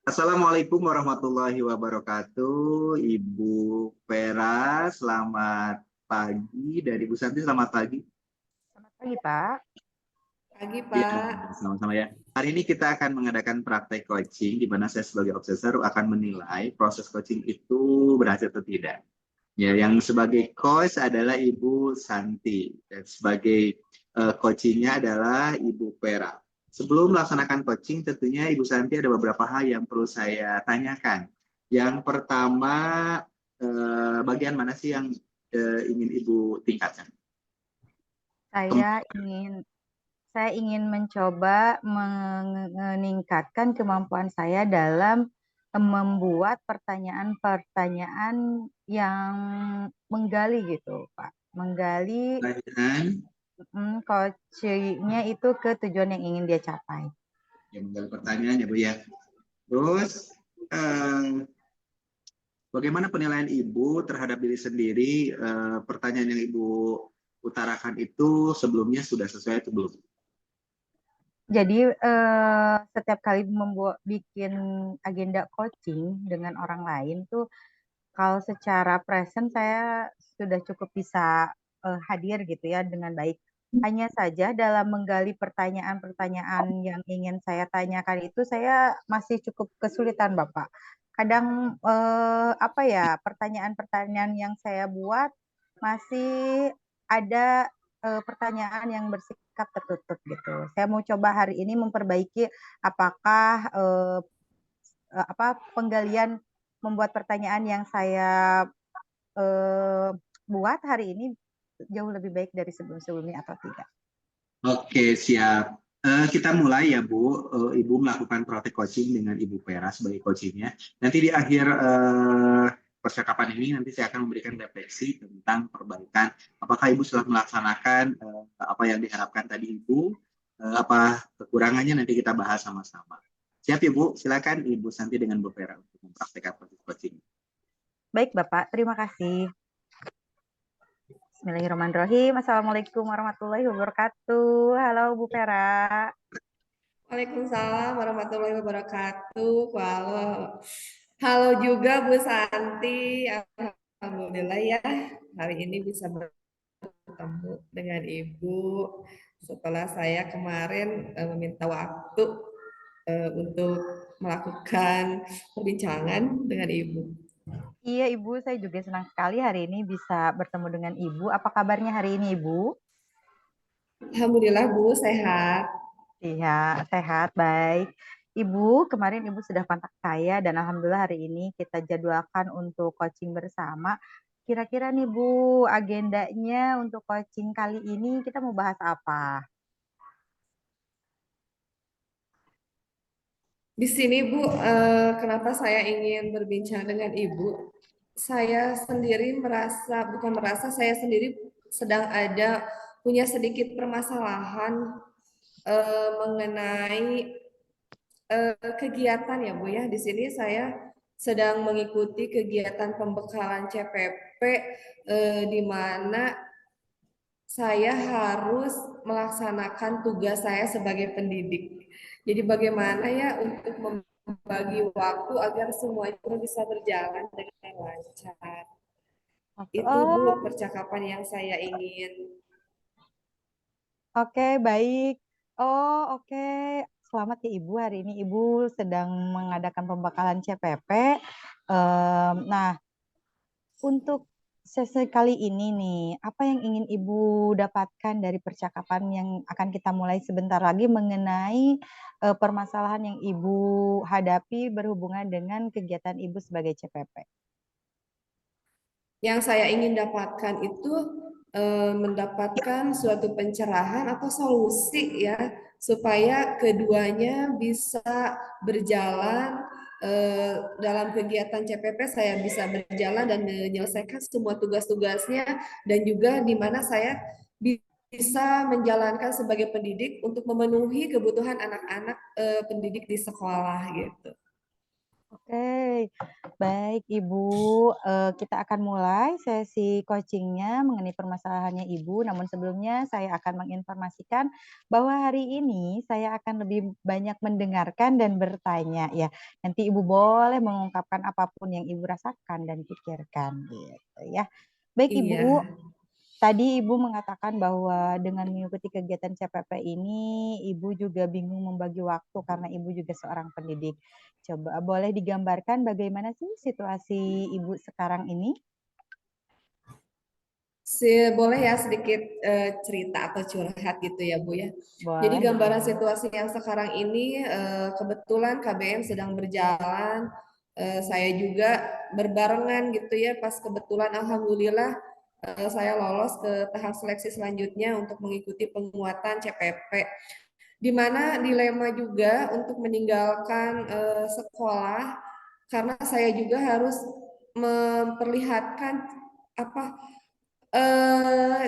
Assalamualaikum warahmatullahi wabarakatuh, Ibu Vera. Selamat pagi, dan Ibu Santi selamat pagi. Selamat pagi, Pak. Pagi, Ya, Pak. sama-sama ya. Hari ini kita akan mengadakan praktek coaching, di mana saya sebagai obsesor akan menilai proses coaching itu berhasil atau tidak. Ya, yang sebagai coach adalah Ibu Santi, dan sebagai coachingnya adalah Ibu Vera. Sebelum melaksanakan coaching, tentunya Ibu Santi ada beberapa hal yang perlu saya tanyakan. Yang pertama, bagian mana sih yang ingin Ibu tingkatkan? Saya ingin mencoba meningkatkan kemampuan saya dalam membuat pertanyaan-pertanyaan yang menggali gitu, Pak. Menggali coachingnya itu ke tujuan yang ingin dia capai. Ya, menggali pertanyaan ya, Bu ya. Terus, bagaimana penilaian Ibu terhadap diri sendiri? Pertanyaan yang Ibu utarakan itu sebelumnya sudah sesuai atau belum? Jadi setiap kali bikin agenda coaching dengan orang lain tuh, kalau secara present saya sudah cukup bisa hadir gitu ya dengan baik. Hanya saja dalam menggali pertanyaan-pertanyaan yang ingin saya tanyakan itu saya masih cukup kesulitan, Bapak. Kadang pertanyaan-pertanyaan yang saya buat masih ada pertanyaan yang bersikap tertutup gitu. Saya mau coba hari ini memperbaiki apakah penggalian membuat pertanyaan yang saya buat hari ini jauh lebih baik dari sebelum-sebelumnya atau tidak. Oke, siap. Kita mulai ya, Bu. Ibu melakukan praktek coaching dengan Ibu Vera sebagai coachingnya. Nanti di akhir percakapan ini nanti saya akan memberikan refleksi tentang perbaikan. Apakah Ibu sudah melaksanakan apa yang diharapkan tadi Ibu? Apa kekurangannya nanti kita bahas sama-sama. Siap ya, Bu? Silakan Ibu Santi dengan Bu Vera untuk mempraktekkan proses coaching. Baik, Bapak. Terima kasih. Bismillahirrahmanirrahim. Assalamualaikum warahmatullahi wabarakatuh. Halo, Bu Vera. Waalaikumsalam warahmatullahi wabarakatuh. Halo juga Bu Santi. Alhamdulillah ya, hari ini bisa bertemu dengan Ibu setelah saya kemarin meminta waktu untuk melakukan perbincangan dengan Ibu. Iya, Ibu, saya juga senang sekali hari ini bisa bertemu dengan Ibu. Apa kabarnya hari ini, Ibu? Alhamdulillah, Bu, sehat. Iya, sehat, baik. Ibu, kemarin Ibu sudah kontak saya dan Alhamdulillah hari ini kita jadwalkan untuk coaching bersama. Kira-kira nih Bu, agendanya untuk coaching kali ini kita mau bahas apa? Di sini Bu, kenapa saya ingin berbincang dengan Ibu? Saya sendiri saya sendiri sedang punya sedikit permasalahan mengenai kegiatan ya Bu ya. Di sini saya sedang mengikuti kegiatan pembekalan CPP di mana saya harus melaksanakan tugas saya sebagai pendidik. Jadi bagaimana ya untuk membagi waktu agar semuanya bisa berjalan dengan lancar. Itu Bu percakapan yang saya ingin. Oke, baik. Oh, oke. Selamat ya Ibu, hari ini Ibu sedang mengadakan pembekalan CPP. Nah, untuk sesi kali ini nih, apa yang ingin Ibu dapatkan dari percakapan yang akan kita mulai sebentar lagi mengenai permasalahan yang Ibu hadapi berhubungan dengan kegiatan Ibu sebagai CPP? Yang saya ingin dapatkan itu mendapatkan suatu pencerahan atau solusi ya supaya keduanya bisa berjalan dalam kegiatan CPP. Saya bisa berjalan dan menyelesaikan semua tugas-tugasnya, dan juga di mana saya bisa menjalankan sebagai pendidik untuk memenuhi kebutuhan anak-anak pendidik di sekolah gitu. Oke, baik Ibu. Kita akan mulai sesi coachingnya mengenai permasalahannya Ibu. Namun sebelumnya saya akan menginformasikan bahwa hari ini saya akan lebih banyak mendengarkan dan bertanya ya. Nanti Ibu boleh mengungkapkan apapun yang Ibu rasakan dan pikirkan gitu ya. Baik Iya. Ibu, tadi Ibu mengatakan bahwa dengan mengikuti kegiatan CPP ini, Ibu juga bingung membagi waktu karena Ibu juga seorang pendidik. Coba boleh digambarkan bagaimana sih situasi Ibu sekarang ini? Boleh ya sedikit cerita atau curhat gitu ya Bu ya. Jadi Boleh gambaran Ibu. situasi yang sekarang ini kebetulan KBM sedang berjalan, saya juga berbarengan gitu ya. Pas kebetulan Alhamdulillah saya lolos ke tahap seleksi selanjutnya untuk mengikuti penguatan CPP. Di mana dilema juga untuk meninggalkan sekolah karena saya juga harus memperlihatkan apa eh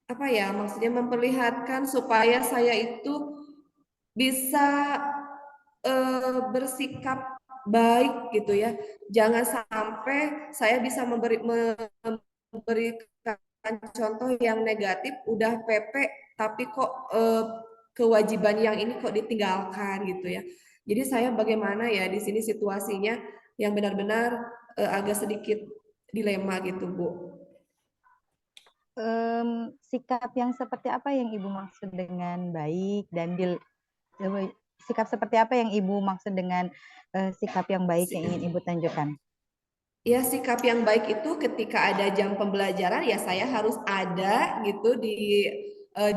apa ya maksudnya memperlihatkan supaya saya itu bisa bersikap baik gitu ya. Jangan sampai saya bisa memberikan contoh yang negatif udah PP tapi kok kewajiban yang ini kok ditinggalkan gitu ya. Jadi saya bagaimana ya di sini situasinya yang benar-benar agak sedikit dilema gitu Bu. Sikap yang seperti apa yang Ibu maksud dengan baik dan sikap seperti apa yang Ibu maksud dengan sikap yang baik yang ingin Ibu tunjukkan? Ya, sikap yang baik itu ketika ada jam pembelajaran ya saya harus ada gitu di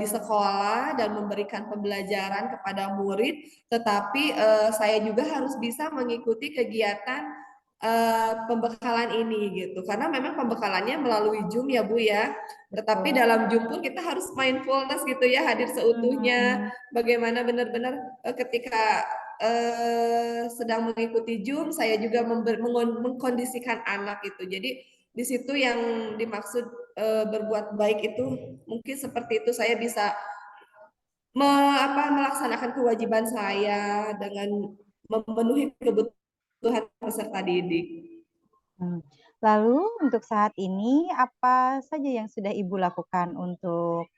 sekolah dan memberikan pembelajaran kepada murid, tetapi saya juga harus bisa mengikuti kegiatan pembekalan ini gitu. Karena memang pembekalannya melalui Zoom ya Bu ya. Tetapi Betul. dalam Zoom pun kita harus mindfulness gitu ya, hadir seutuhnya. Hmm. Bagaimana benar-benar ketika sedang mengikuti Zoom, saya juga mengkondisikan anak itu. Jadi di situ yang dimaksud berbuat baik itu mungkin seperti itu saya bisa melaksanakan kewajiban saya dengan memenuhi kebutuhan peserta didik. Lalu untuk saat ini apa saja yang sudah Ibu lakukan untuk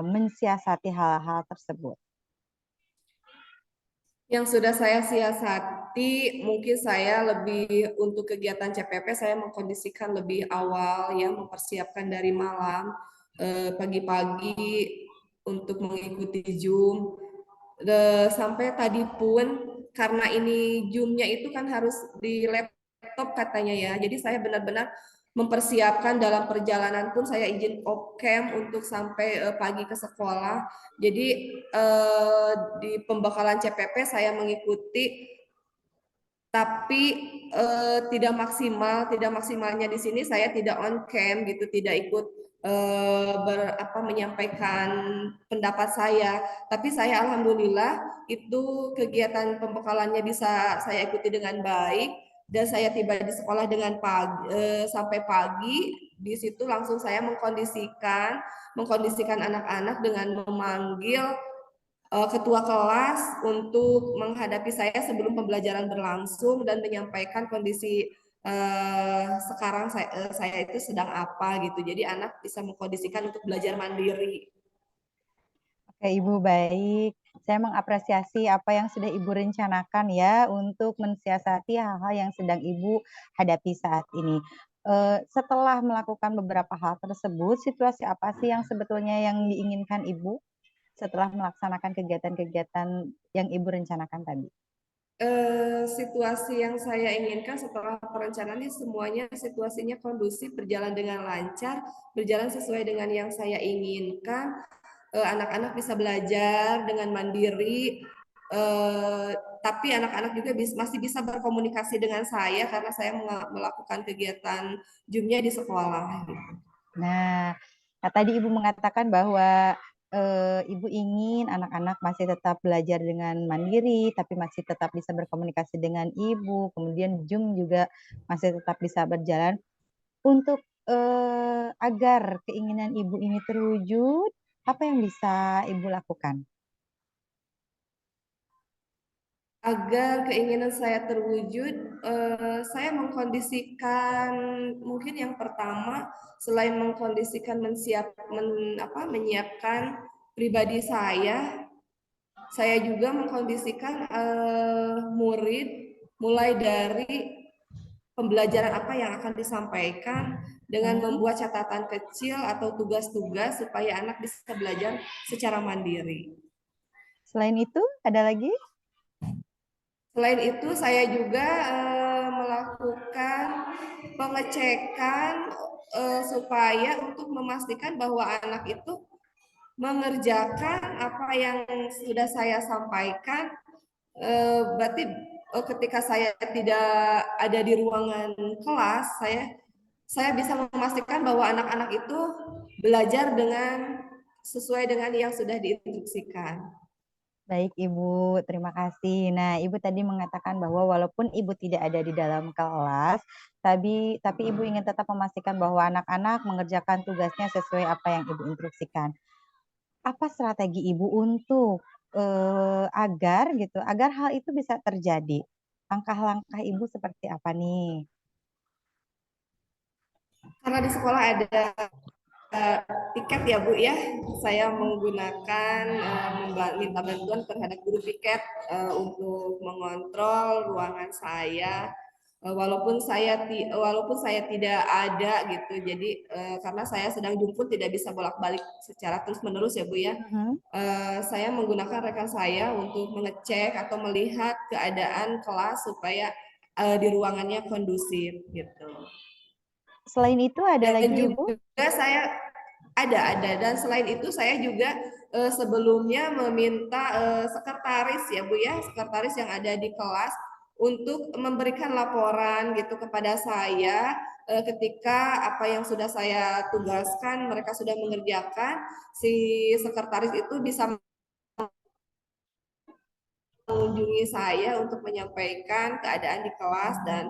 mensiasati hal-hal tersebut? Yang sudah saya siasati, mungkin saya lebih untuk kegiatan CPP saya mengkondisikan lebih awal ya, mempersiapkan dari malam, pagi-pagi untuk mengikuti Zoom. Sampai tadi pun karena ini Zoom-nya itu kan harus di laptop katanya ya. Jadi saya benar-benar mempersiapkan dalam perjalanan pun saya izin off cam untuk sampai pagi ke sekolah. Jadi di pembekalan CPP saya mengikuti tapi tidak maksimalnya di sini saya tidak on cam gitu, tidak ikut menyampaikan pendapat saya. Tapi saya alhamdulillah itu kegiatan pembekalannya bisa saya ikuti dengan baik dan saya tiba di sekolah dengan sampai pagi. Di situ langsung saya mengkondisikan anak-anak dengan memanggil ketua kelas untuk menghadapi saya sebelum pembelajaran berlangsung dan menyampaikan kondisi sekarang saya itu sedang apa gitu. Jadi anak bisa mengkondisikan untuk belajar mandiri. Oke, Ibu, baik. Saya mengapresiasi apa yang sudah Ibu rencanakan ya untuk mensiasati hal-hal yang sedang Ibu hadapi saat ini. Setelah melakukan beberapa hal tersebut, situasi apa sih yang sebetulnya yang diinginkan Ibu setelah melaksanakan kegiatan-kegiatan yang Ibu rencanakan tadi? Situasi yang saya inginkan setelah perencanaan ini semuanya situasinya kondusif, berjalan dengan lancar, berjalan sesuai dengan yang saya inginkan. Anak-anak bisa belajar dengan mandiri, tapi anak-anak juga masih bisa berkomunikasi dengan saya karena saya melakukan kegiatan Zoom-nya di sekolah. Nah, tadi Ibu mengatakan bahwa Ibu ingin anak-anak masih tetap belajar dengan mandiri, tapi masih tetap bisa berkomunikasi dengan Ibu. Kemudian Zoom juga masih tetap bisa berjalan. Untuk agar keinginan Ibu ini terwujud, apa yang bisa Ibu lakukan? agar keinginan saya terwujud, saya mengkondisikan mungkin yang pertama selain mengkondisikan menyiapkan pribadi saya juga mengkondisikan murid mulai dari pembelajaran apa yang akan disampaikan dengan membuat catatan kecil atau tugas-tugas supaya anak bisa belajar secara mandiri. Selain itu, ada lagi? Selain itu, saya juga melakukan pengecekan supaya untuk memastikan bahwa anak itu mengerjakan apa yang sudah saya sampaikan. Berarti ketika saya tidak ada di ruangan kelas, saya bisa memastikan bahwa anak-anak itu belajar dengan sesuai dengan yang sudah diinstruksikan. Baik, Ibu. Terima kasih. Nah, Ibu tadi mengatakan bahwa walaupun Ibu tidak ada di dalam kelas, tapi Ibu ingin tetap memastikan bahwa anak-anak mengerjakan tugasnya sesuai apa yang Ibu instruksikan. Apa strategi Ibu untuk agar hal itu bisa terjadi? Langkah-langkah Ibu seperti apa nih? Karena di sekolah ada tiket ya Bu ya, saya menggunakan minta bantuan terhadap guru piket untuk mengontrol ruangan saya. Walaupun saya tidak ada gitu, jadi karena saya sedang jemput tidak bisa bolak-balik secara terus menerus ya Bu ya. Saya menggunakan rekan saya untuk mengecek atau melihat keadaan kelas supaya di ruangannya kondusif gitu. Selain itu ada Dan lagi Ibu? juga saya ada dan selain itu saya juga sebelumnya meminta sekretaris ya Bu ya, sekretaris yang ada di kelas untuk memberikan laporan gitu kepada saya ketika apa yang sudah saya tugaskan mereka sudah mengerjakan, si sekretaris itu bisa mengunjungi saya untuk menyampaikan keadaan di kelas dan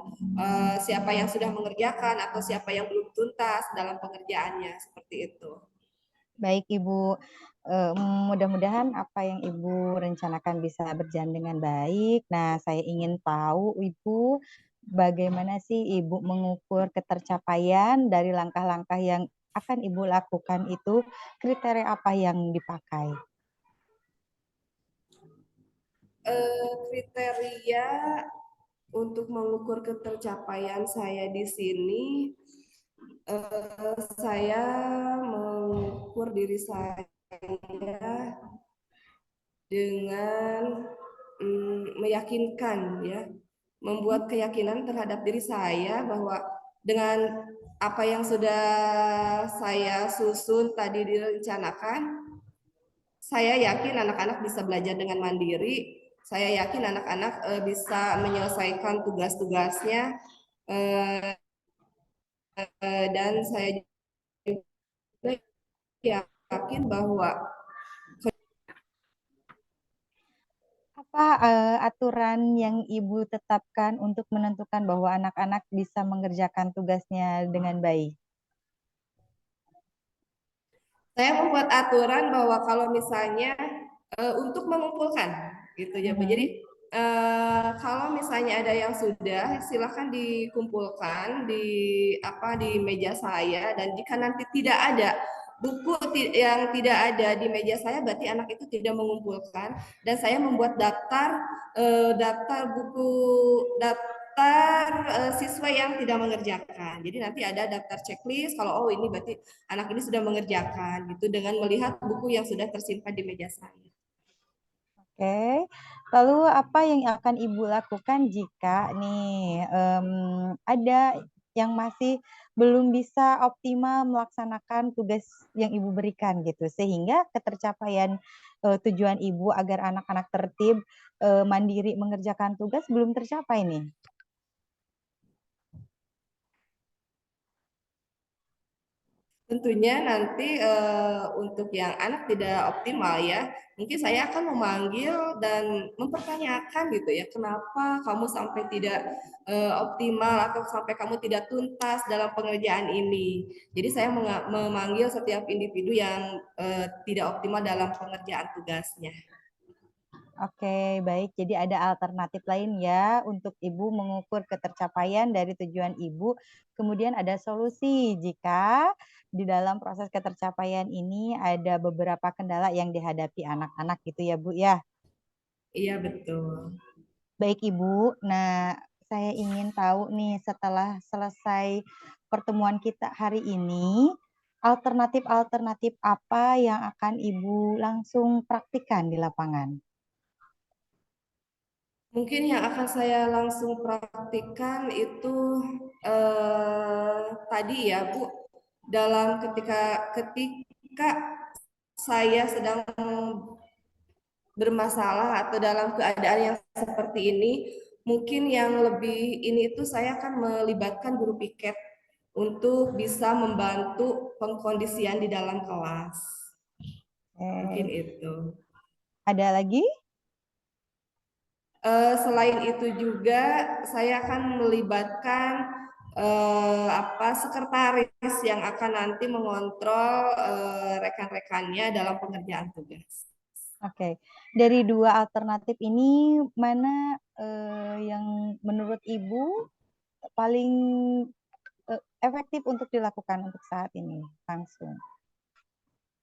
siapa yang sudah mengerjakan atau siapa yang belum tuntas dalam pengerjaannya seperti itu. Baik Ibu, mudah-mudahan apa yang Ibu rencanakan bisa berjalan dengan baik. Nah, saya ingin tahu Ibu, bagaimana sih Ibu mengukur ketercapaian dari langkah-langkah yang akan Ibu lakukan itu, kriteria apa yang dipakai? Kriteria untuk mengukur ketercapaian saya di sini, saya mengukur diri saya dengan meyakinkan ya, membuat keyakinan terhadap diri saya bahwa dengan apa yang sudah saya susun tadi direncanakan, saya yakin anak-anak bisa belajar dengan mandiri. Saya yakin anak-anak bisa menyelesaikan tugas-tugasnya dan saya juga yakin bahwa Apa aturan yang Ibu tetapkan untuk menentukan bahwa anak-anak bisa mengerjakan tugasnya dengan baik? saya membuat aturan bahwa kalau misalnya untuk mengumpulkan gitu ya Bu. Jadi kalau misalnya ada yang sudah silakan dikumpulkan di meja saya, dan jika nanti tidak ada buku yang tidak ada di meja saya berarti anak itu tidak mengumpulkan, dan saya membuat daftar buku daftar siswa yang tidak mengerjakan. Jadi nanti ada daftar checklist kalau ini berarti anak ini sudah mengerjakan gitu dengan melihat buku yang sudah tersimpan di meja saya. Oke, lalu apa yang akan Ibu lakukan jika nih ada yang masih belum bisa optimal melaksanakan tugas yang Ibu berikan gitu, sehingga ketercapaian tujuan Ibu agar anak-anak tertib, mandiri mengerjakan tugas belum tercapai nih? Tentunya nanti untuk yang anak tidak optimal ya, mungkin saya akan memanggil dan mempertanyakan gitu ya, kenapa kamu sampai tidak optimal atau sampai kamu tidak tuntas dalam pengerjaan ini. Jadi saya memanggil setiap individu yang tidak optimal dalam pengerjaan tugasnya. Oke, baik. Jadi ada alternatif lain ya untuk Ibu mengukur ketercapaian dari tujuan Ibu. Kemudian ada solusi jika di dalam proses ketercapaian ini ada beberapa kendala yang dihadapi anak-anak gitu ya, Bu ya. Iya, betul. Baik Ibu. Nah, saya ingin tahu nih setelah selesai pertemuan kita hari ini, alternatif-alternatif apa yang akan Ibu langsung praktikkan di lapangan? Mungkin yang akan saya langsung praktikkan itu tadi ya Bu, dalam ketika saya sedang bermasalah atau dalam keadaan yang seperti ini, mungkin yang lebih ini itu saya akan melibatkan guru piket untuk bisa membantu pengkondisian di dalam kelas. Mungkin Eh, itu. ada lagi? Selain itu juga saya akan melibatkan sekretaris yang akan nanti mengontrol rekan-rekannya dalam pengerjaan tugas. Oke, dari dua alternatif ini mana yang menurut Ibu paling efektif untuk dilakukan untuk saat ini langsung?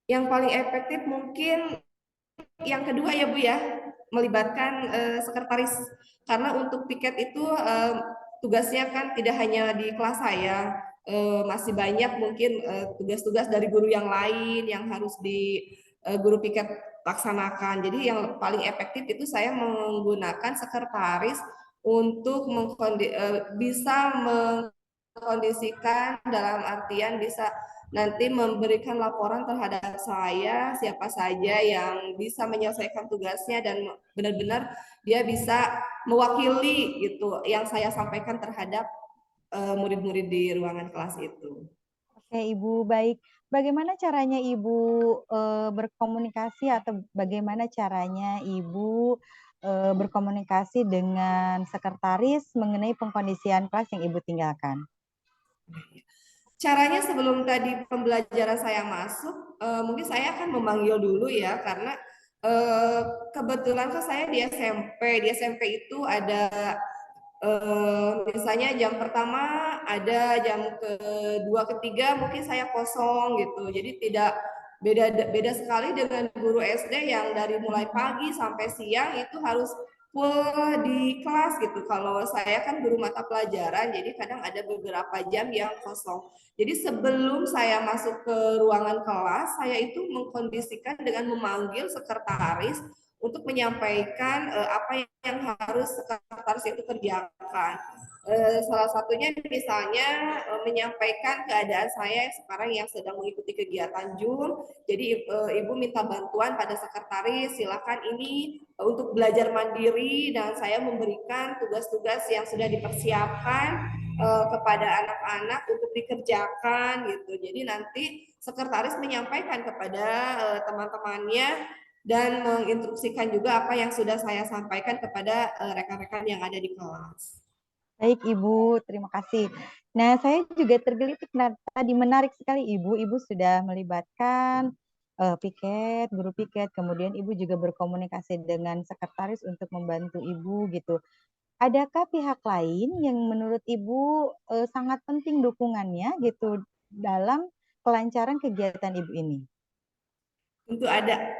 Yang paling efektif mungkin yang kedua ya Bu ya, melibatkan sekretaris, karena untuk piket itu tugasnya kan tidak hanya di kelas saya, masih banyak mungkin tugas-tugas dari guru yang lain yang harus di guru piket laksanakan. Jadi yang paling efektif itu saya menggunakan sekretaris untuk bisa mengkondisikan, dalam artian bisa nanti memberikan laporan terhadap saya siapa saja yang bisa menyelesaikan tugasnya dan benar-benar dia bisa mewakili gitu yang saya sampaikan terhadap murid-murid di ruangan kelas itu. Oke, Ibu, baik. Bagaimana caranya Ibu berkomunikasi atau bagaimana caranya Ibu berkomunikasi dengan sekretaris mengenai pengkondisian kelas yang Ibu tinggalkan? Caranya sebelum tadi pembelajaran saya masuk, mungkin saya akan memanggil dulu ya, karena kebetulan kan saya di SMP. Di SMP itu ada misalnya jam pertama ada, jam kedua, ketiga mungkin saya kosong gitu. Jadi tidak beda sekali dengan guru SD yang dari mulai pagi sampai siang itu harus full di kelas gitu. Kalau saya kan guru mata pelajaran, jadi kadang ada beberapa jam yang kosong. Jadi sebelum saya masuk ke ruangan kelas, saya itu mengkondisikan dengan memanggil sekretaris untuk menyampaikan apa yang harus sekretaris itu kerjakan. Salah satunya misalnya menyampaikan keadaan saya sekarang yang sedang mengikuti kegiatan JUM. Jadi Ibu minta bantuan pada sekretaris, silakan ini untuk belajar mandiri dan saya memberikan tugas-tugas yang sudah dipersiapkan kepada anak-anak untuk dikerjakan gitu. Jadi nanti sekretaris menyampaikan kepada teman-temannya dan menginstruksikan juga apa yang sudah saya sampaikan kepada rekan-rekan yang ada di kelas. Baik Ibu, terima kasih. Nah, saya juga tergelitik tadi menarik sekali Ibu. Ibu sudah melibatkan piket, guru piket, kemudian Ibu juga berkomunikasi dengan sekretaris untuk membantu Ibu gitu. Adakah pihak lain yang menurut Ibu sangat penting dukungannya gitu dalam kelancaran kegiatan Ibu ini? Tentu ada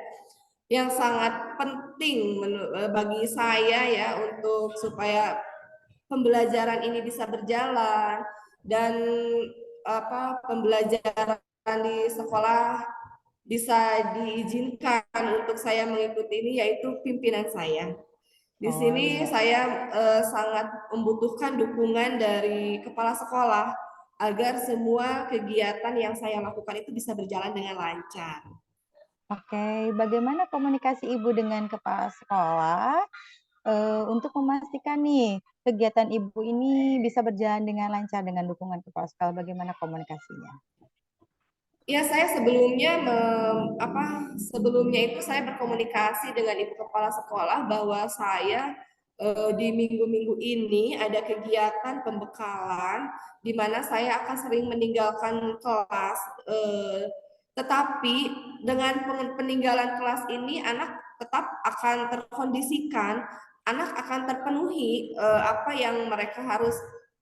yang sangat penting bagi saya ya untuk supaya pembelajaran ini bisa berjalan dan pembelajaran di sekolah bisa diizinkan untuk saya mengikuti ini, yaitu pimpinan saya. Di Oh sini iya. saya sangat membutuhkan dukungan dari kepala sekolah agar semua kegiatan yang saya lakukan itu bisa berjalan dengan lancar. Oke, bagaimana komunikasi Ibu dengan kepala sekolah untuk memastikan nih kegiatan Ibu ini bisa berjalan dengan lancar dengan dukungan kepala sekolah? Bagaimana komunikasinya? Ya, saya sebelumnya itu saya berkomunikasi dengan Ibu Kepala Sekolah bahwa saya di minggu-minggu ini ada kegiatan pembekalan di mana saya akan sering meninggalkan kelas, tetapi dengan peninggalan kelas ini anak tetap akan terkondisikan, anak akan terpenuhi apa yang mereka harus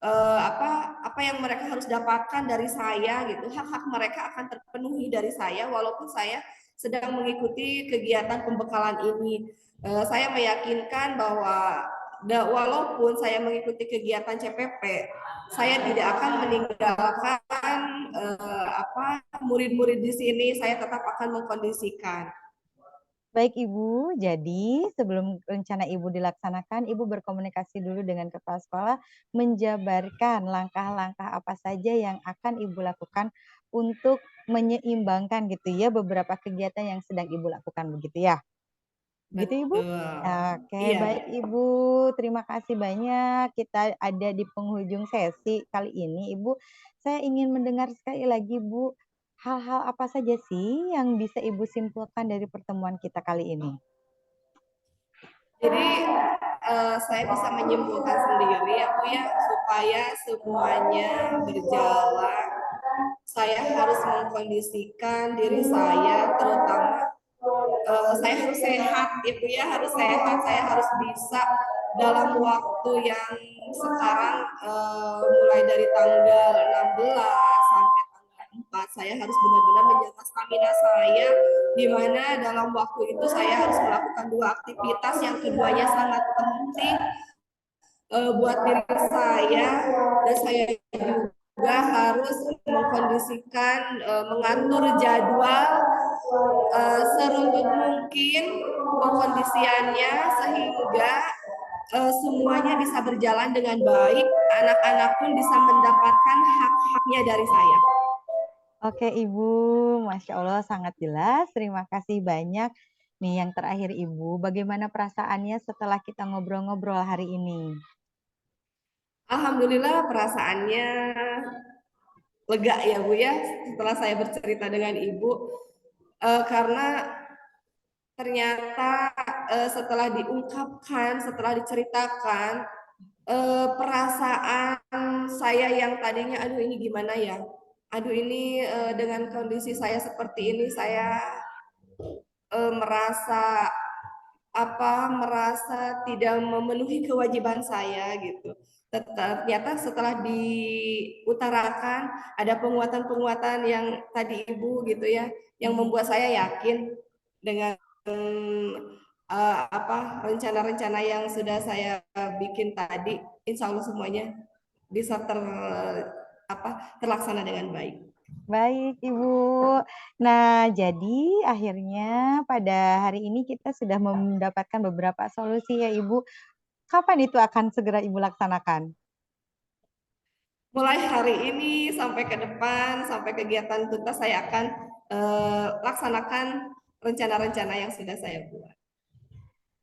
apa yang mereka harus dapatkan dari saya gitu. Hak-hak mereka akan terpenuhi dari saya walaupun saya sedang mengikuti kegiatan pembekalan ini. Saya meyakinkan bahwa walaupun saya mengikuti kegiatan CPP, saya tidak akan meninggalkan murid-murid di sini. Saya tetap akan mengkondisikan. Baik Ibu, jadi sebelum rencana Ibu dilaksanakan, Ibu berkomunikasi dulu dengan kepala sekolah, menjabarkan langkah-langkah apa saja yang akan Ibu lakukan untuk menyeimbangkan gitu ya beberapa kegiatan yang sedang Ibu lakukan begitu ya. Begitu Ibu? Betul. Oke, Iya, baik Ibu. Terima kasih banyak. Kita ada di penghujung sesi kali ini, Ibu. Saya ingin mendengar sekali lagi, Bu, hal-hal apa saja sih yang bisa Ibu simpulkan dari pertemuan kita kali ini? jadi saya bisa menyimpulkan sendiri ya Bu ya, supaya semuanya berjalan, saya harus mengkondisikan diri saya, terutama saya harus sehat Ibu ya, harus sehat, saya harus bisa dalam waktu yang sekarang mulai dari tanggal 16 sampai tanggal 4 saya harus benar-benar menjaga stamina saya, di mana dalam waktu itu saya harus melakukan dua aktivitas yang keduanya sangat penting buat diri saya, dan saya juga harus mengkondisikan mengatur jadwal seruntut mungkin pengkondisiannya sehingga semuanya bisa berjalan dengan baik, anak-anak pun bisa mendapatkan hak-haknya dari saya. Oke Ibu, Masya Allah sangat jelas. Terima kasih banyak. Nih yang terakhir Ibu, bagaimana perasaannya setelah kita ngobrol-ngobrol hari ini? Alhamdulillah perasaannya lega ya Bu ya setelah saya bercerita dengan Ibu, karena ternyata setelah diungkapkan, setelah diceritakan, perasaan saya yang tadinya aduh ini gimana ya, aduh ini dengan kondisi saya seperti ini saya merasa merasa tidak memenuhi kewajiban saya gitu. Ternyata setelah diutarakan ada penguatan-penguatan yang tadi Ibu gitu ya, yang membuat saya yakin dengan rencana-rencana yang sudah saya bikin tadi, insya Allah semuanya bisa terlaksana dengan baik. Baik, Ibu. Nah, jadi akhirnya pada hari ini kita sudah mendapatkan beberapa solusi ya, Ibu. Kapan itu akan segera Ibu laksanakan? Mulai hari ini sampai ke depan, sampai kegiatan tuntas saya akan laksanakan rencana-rencana yang sudah saya buat.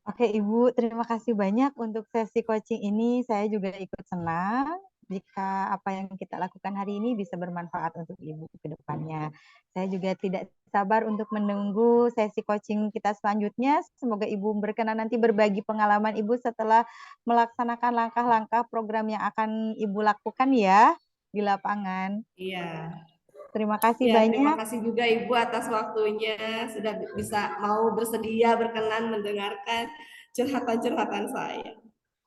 Oke, Ibu, terima kasih banyak untuk sesi coaching ini. Saya juga ikut senang jika apa yang kita lakukan hari ini bisa bermanfaat untuk Ibu ke depannya. Saya juga tidak sabar untuk menunggu sesi coaching kita selanjutnya. Semoga Ibu berkenan nanti berbagi pengalaman Ibu setelah melaksanakan langkah-langkah program yang akan Ibu lakukan ya di lapangan. Iya. Terima kasih Ya, terima banyak. kasih juga Ibu atas waktunya sudah bisa mau bersedia berkenan mendengarkan curhatan-curhatan saya.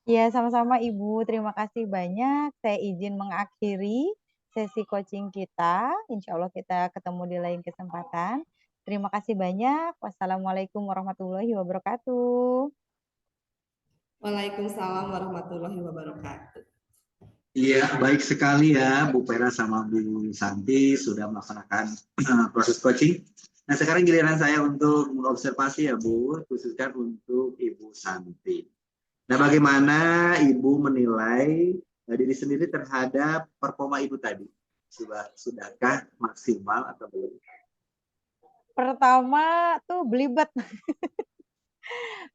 Ya, sama-sama Ibu. Terima kasih banyak. Saya izin mengakhiri sesi coaching kita. Insya Allah kita ketemu di lain kesempatan. Terima kasih banyak. Wassalamualaikum warahmatullahi wabarakatuh. Waalaikumsalam warahmatullahi wabarakatuh. Iya, baik sekali ya Bu Pera sama Bu Santi sudah melaksanakan proses coaching. Nah, sekarang giliran saya untuk mengobservasi ya Bu, khususkan untuk Ibu Santi. Nah, bagaimana Ibu menilai diri sendiri terhadap performa Ibu tadi? Sudahkah maksimal atau belum? Pertama tuh belibet.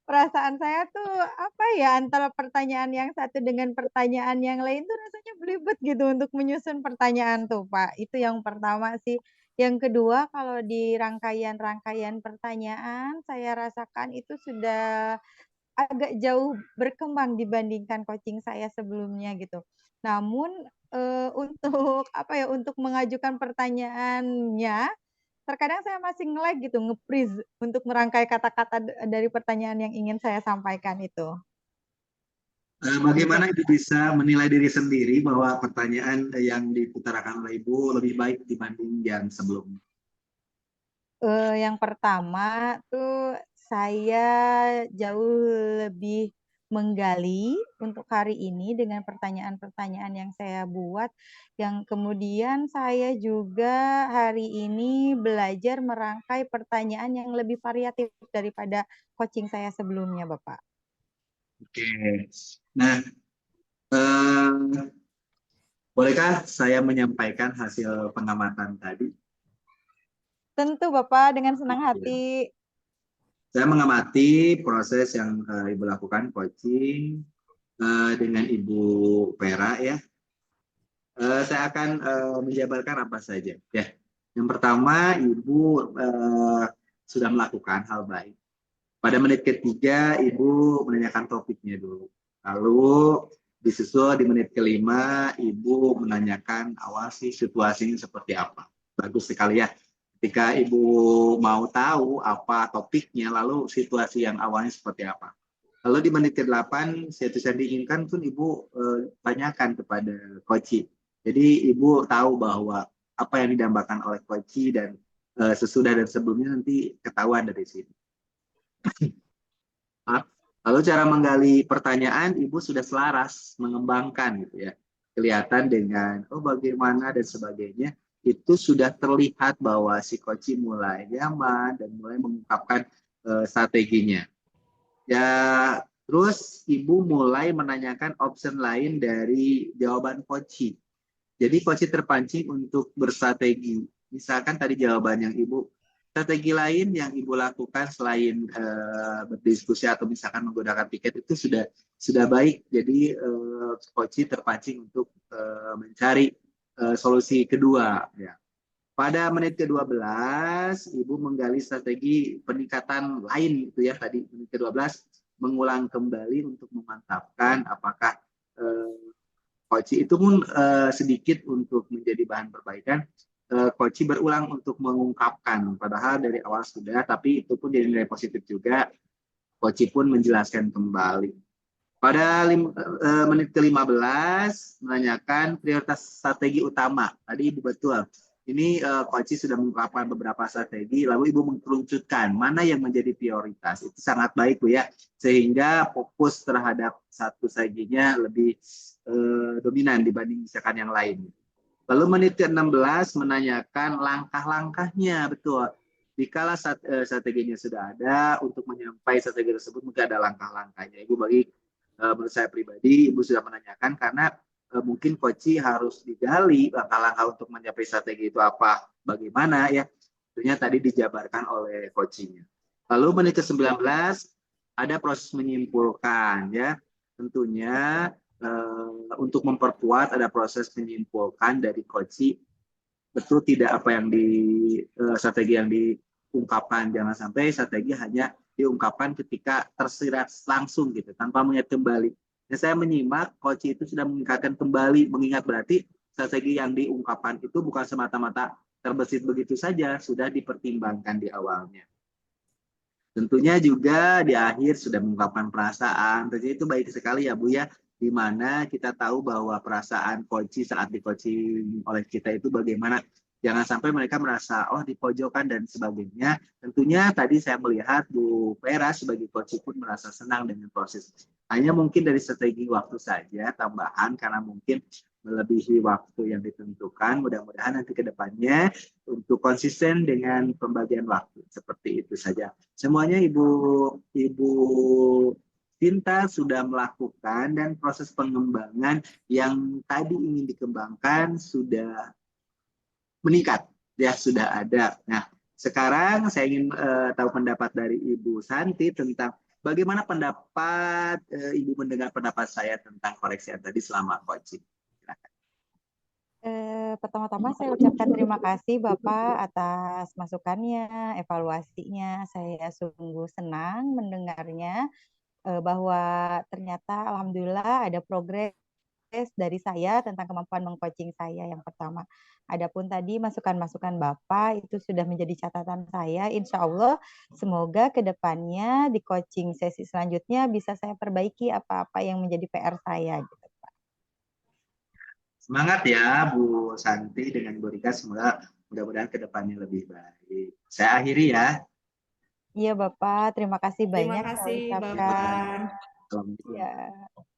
Perasaan saya tuh apa ya, antara pertanyaan yang satu dengan pertanyaan yang lain tuh rasanya belibet gitu untuk menyusun pertanyaan tuh, Pak. Itu yang pertama sih. Yang kedua, kalau di rangkaian-rangkaian pertanyaan, saya rasakan itu sudah agak jauh berkembang dibandingkan coaching saya sebelumnya gitu. Namun, untuk apa ya, untuk mengajukan pertanyaannya terkadang saya masih nge-lag gitu, nge-freeze untuk merangkai kata-kata dari pertanyaan yang ingin saya sampaikan itu. Bagaimana Gitu. Ibu bisa menilai diri sendiri bahwa pertanyaan yang diutarakan oleh Ibu lebih baik dibanding yang sebelumnya? Yang pertama tuh saya jauh lebih menggali untuk hari ini dengan pertanyaan-pertanyaan yang saya buat, yang kemudian saya juga hari ini belajar merangkai pertanyaan yang lebih variatif daripada coaching saya sebelumnya, Bapak. Oke. Nah, eh, bolehkah saya menyampaikan hasil pengamatan tadi? Tentu, Bapak, dengan senang Ya. hati. Saya mengamati proses yang Ibu lakukan coaching dengan Ibu Vera ya. Saya akan menjabarkan apa saja. Ya, yang pertama Ibu sudah melakukan hal baik. Pada menit ketiga Ibu menanyakan topiknya dulu. Lalu disusul di menit kelima Ibu menanyakan awal sih situasinya seperti apa. Bagus sekali ya. Ketika Ibu mau tahu apa topiknya, lalu situasi yang awalnya seperti apa. Lalu di menit ke-8, yang diinginkan pun Ibu tanyakan kepada coach. Jadi Ibu tahu bahwa apa yang didambakan oleh coach dan sesudah dan sebelumnya nanti ketahuan dari sini. Lalu cara menggali pertanyaan, Ibu sudah selaras mengembangkan gitu ya. Kelihatan dengan oh bagaimana dan sebagainya, itu sudah terlihat bahwa si coach mulai nyaman dan mulai mengungkapkan strateginya. Ya, terus Ibu mulai menanyakan option lain dari jawaban coach. Jadi coach terpancing untuk bersrategi. Misalkan tadi jawaban yang Ibu, strategi lain yang Ibu lakukan selain berdiskusi atau misalkan menggunakan tiket itu sudah baik. Jadi coach terpancing untuk mencari solusi kedua. Ya. Pada menit ke-12, Ibu menggali strategi peningkatan lain gitu ya tadi menit ke-12 mengulang kembali untuk memantapkan apakah coach itu pun sedikit untuk menjadi bahan perbaikan. Coach berulang untuk mengungkapkan, padahal dari awal sudah, tapi itu pun jadi nilai positif juga. Coach pun menjelaskan kembali. Pada menit ke-15 menanyakan prioritas strategi utama. Tadi Ibu betul. Ini Coach sudah mengungkapkan beberapa strategi, lalu Ibu mengkerucutkan mana yang menjadi prioritas. Itu sangat baik Bu ya, sehingga fokus terhadap satu strateginya lebih dominan dibanding misalkan yang lain. Lalu menit ke-16 menanyakan langkah-langkahnya, betul. Dikala strateginya sudah ada, untuk menyampai strategi tersebut mungkin ada langkah-langkahnya. Ibu bagi menurut saya pribadi, Ibu sudah menanyakan karena mungkin coach harus digali langkah-langkah untuk mencapai strategi itu apa, bagaimana ya. Tentunya tadi dijabarkan oleh coachnya. Lalu menit ke-19 ada proses menyimpulkan ya. Tentunya untuk memperkuat ada proses menyimpulkan dari coach betul tidak apa yang di strategi yang diungkapkan, jangan sampai strategi hanya diungkapkan ketika tersirat langsung gitu tanpa mengingat kembali. Dan saya menyimak coach itu sudah mengingatkan kembali, mengingat berarti strategi yang diungkapkan itu bukan semata-mata terbesit begitu saja, sudah dipertimbangkan di awalnya. Tentunya juga di akhir sudah mengungkapkan perasaan. Tentunya itu baik sekali ya Bu ya, di mana kita tahu bahwa perasaan coach saat di coaching oleh kita itu bagaimana. Jangan sampai mereka merasa oh dipojokkan dan sebagainya. Tentunya tadi saya melihat Bu Vera sebagai coach pun merasa senang dengan proses. Hanya mungkin dari strategi waktu saja tambahan karena mungkin melebihi waktu yang ditentukan. Mudah-mudahan nanti ke depannya untuk konsisten dengan pembagian waktu. Seperti itu saja. Semuanya Ibu Tinta sudah melakukan dan proses pengembangan yang tadi ingin dikembangkan sudah meningkat, ya sudah ada. Nah, sekarang saya ingin tahu pendapat dari Ibu Santi tentang bagaimana pendapat Ibu mendengar pendapat saya tentang koreksi yang tadi selama coaching. Pertama-tama saya ucapkan terima kasih Bapak atas masukannya, evaluasinya. Saya sungguh senang mendengarnya bahwa ternyata alhamdulillah ada progres dari saya tentang kemampuan mengcoaching saya yang pertama. Adapun tadi masukan-masukan Bapak itu sudah menjadi catatan saya. Insya Allah semoga ke depannya di coaching sesi selanjutnya bisa saya perbaiki apa-apa yang menjadi PR saya gitu. Semangat ya Bu Santi dengan Bu Rika, semoga mudah-mudahan ke depannya lebih baik. Saya akhiri ya. Iya Bapak, terima kasih Terima banyak saya kasih Ya, ucapkan. Bapak. Assalamualaikum. Ya.